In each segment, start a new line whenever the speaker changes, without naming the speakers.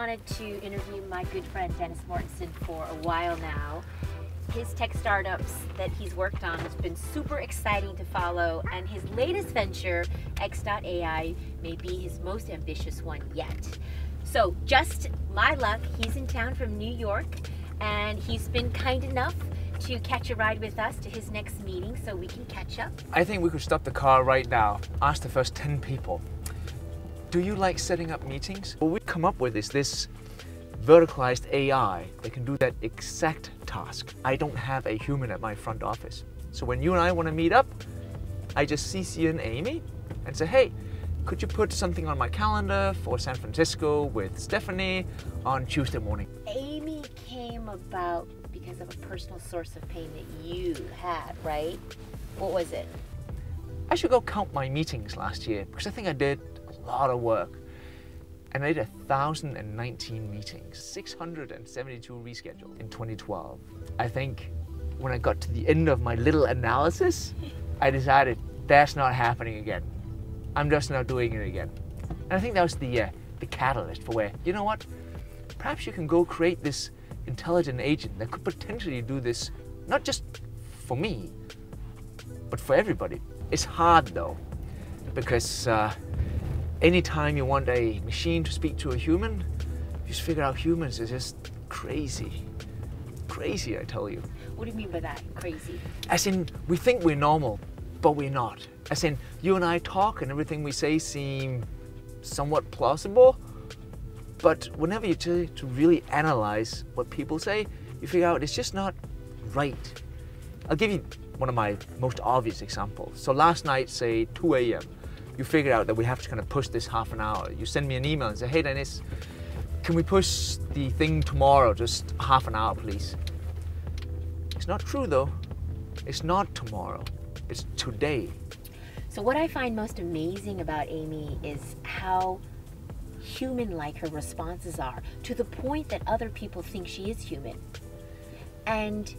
wanted to interview my good friend Dennis Mortensen for a while now. His tech startups that he's worked on has been super exciting to follow, and his latest venture, x.ai, may be his most ambitious one yet. So just my luck, he's in town from New York, and he's been kind enough to catch a ride with us to his next meeting so we can catch up.
I think we could stop the car right now, ask the first 10 people, do you like setting up meetings? What we've come up with is this verticalized AI that can do that exact task. I don't have a human at my front office. So when you and I want to meet up, I just CC in Amy and say, hey, could you put something on my calendar for San Francisco with Stephanie on Tuesday morning?
Amy came about because of a personal source of pain that you had, right? What was it?
I should go count my meetings last year because I think I did a lot of work. And I did 1,019 meetings, 672 rescheduled in 2012. I think when I got to the end of my little analysis, I decided that's not happening again. I'm just not doing it again. And I think that was the catalyst for where, you know what? Perhaps you can go create this intelligent agent that could potentially do this, not just for me, but for everybody. It's hard though, because anytime you want a machine to speak to a human, you just figure out humans are just crazy. Crazy, I tell you.
What do you mean by that, crazy?
As in, we think we're normal, but we're not. As in, you and I talk and everything we say seem somewhat plausible, but whenever you try to really analyze what people say, you figure out it's just not right. I'll give you one of my most obvious examples. So last night, say 2 a.m., you figure out that we have to kind of push this half an hour. You send me an email and say, hey Dennis, can we push the thing tomorrow, just half an hour please? It's not true though. It's not tomorrow, it's today.
So what I find most amazing about Amy is how human-like her responses are, to the point that other people think she is human. And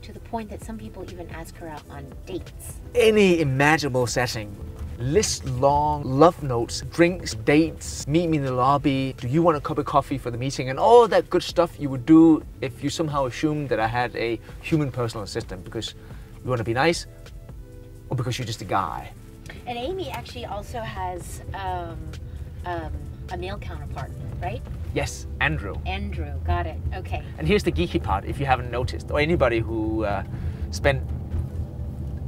to the point that some people even ask her out on dates.
Any imaginable setting. List long love notes, drinks, dates, meet me in the lobby, do you want a cup of coffee for the meeting, and all that good stuff you would do if you somehow assumed that I had a human personal assistant because you want to be nice or because you're just a guy.
And Amy actually also has a male counterpart, right?
Yes, Andrew.
Andrew, got it, okay.
And here's the geeky part, if you haven't noticed, or anybody who spent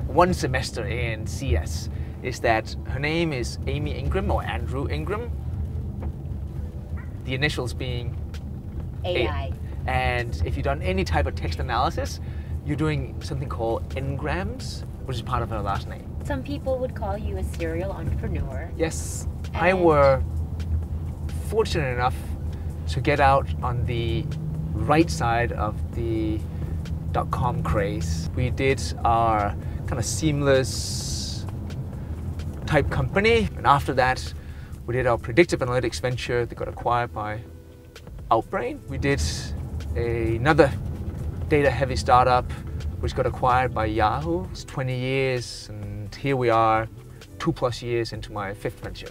one semester in CS, is that her name is Amy Ingram or Andrew Ingram, the initials being
AI.
And if you've done any type of text analysis, you're doing something called engrams, which is part of her last name.
Some people would call you a serial entrepreneur.
Yes, I were fortunate enough to get out on the right side of the .com craze. We did our kind of seamless type company, and after that we did our predictive analytics venture that got acquired by Outbrain. We did another data heavy startup which got acquired by Yahoo. It's 20 years and here we are 2+ years into my 5th venture.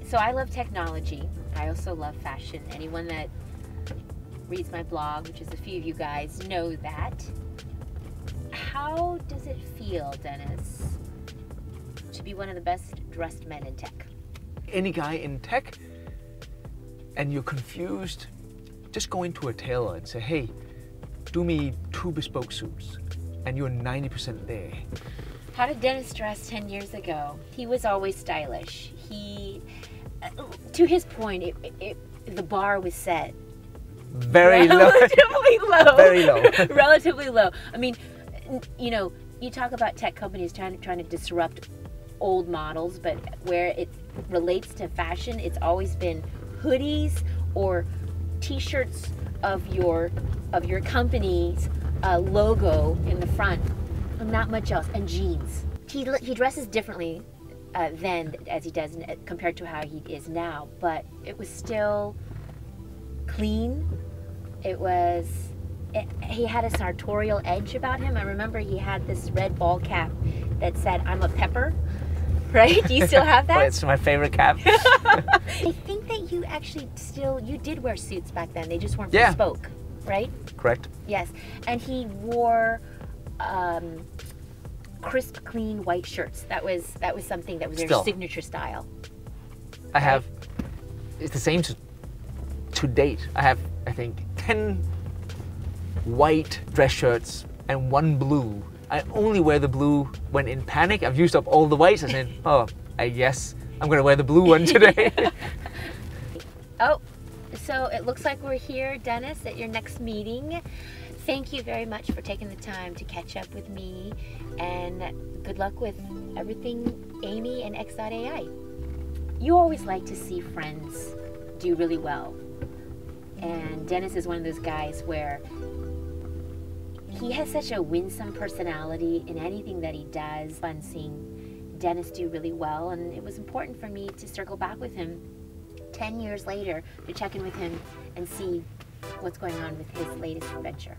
So I love technology. I also love fashion. Anyone that reads my blog, which is a few of you guys, know that. How does it feel, Dennis, to be one of the best dressed men in tech?
Any guy in tech and you're confused, just go into a tailor and say, hey, do me 2 bespoke suits, and you're 90% there.
How did Dennis dress 10 years ago? He was always stylish. To his point, the bar was set
very low.
Relatively low.
Very low.
Relatively low. I mean, you know, you talk about tech companies trying to disrupt old models, but where it relates to fashion, it's always been hoodies or t-shirts of your company's logo in the front, and not much else, and jeans. He dresses differently then as he does compared to how he is now, but it was still clean. He had a sartorial edge about him. I remember he had this red ball cap that said, "I'm a pepper," right? Do you still have that?
It's my favorite cap.
I think that you actually still, you did wear suits back then. They just weren't
Yeah.
bespoke, right?
Correct.
Yes. And he wore crisp, clean white shirts. That was something that was their
Still.
signature style.
I have, it's the same to date. I have, I think, 10 white dress shirts and 1 blue. I only wear the blue when in panic. I've used up all the whites and then, oh, I guess I'm going to wear the blue one today.
Oh, so it looks like we're here, Dennis, at your next meeting. Thank you very much for taking the time to catch up with me, and good luck with everything Amy and x.ai. You always like to see friends do really well. And Dennis is one of those guys where he has such a winsome personality in anything that he does. Fun seeing Dennis do really well, and it was important for me to circle back with him 10 years later to check in with him and see what's going on with his latest venture.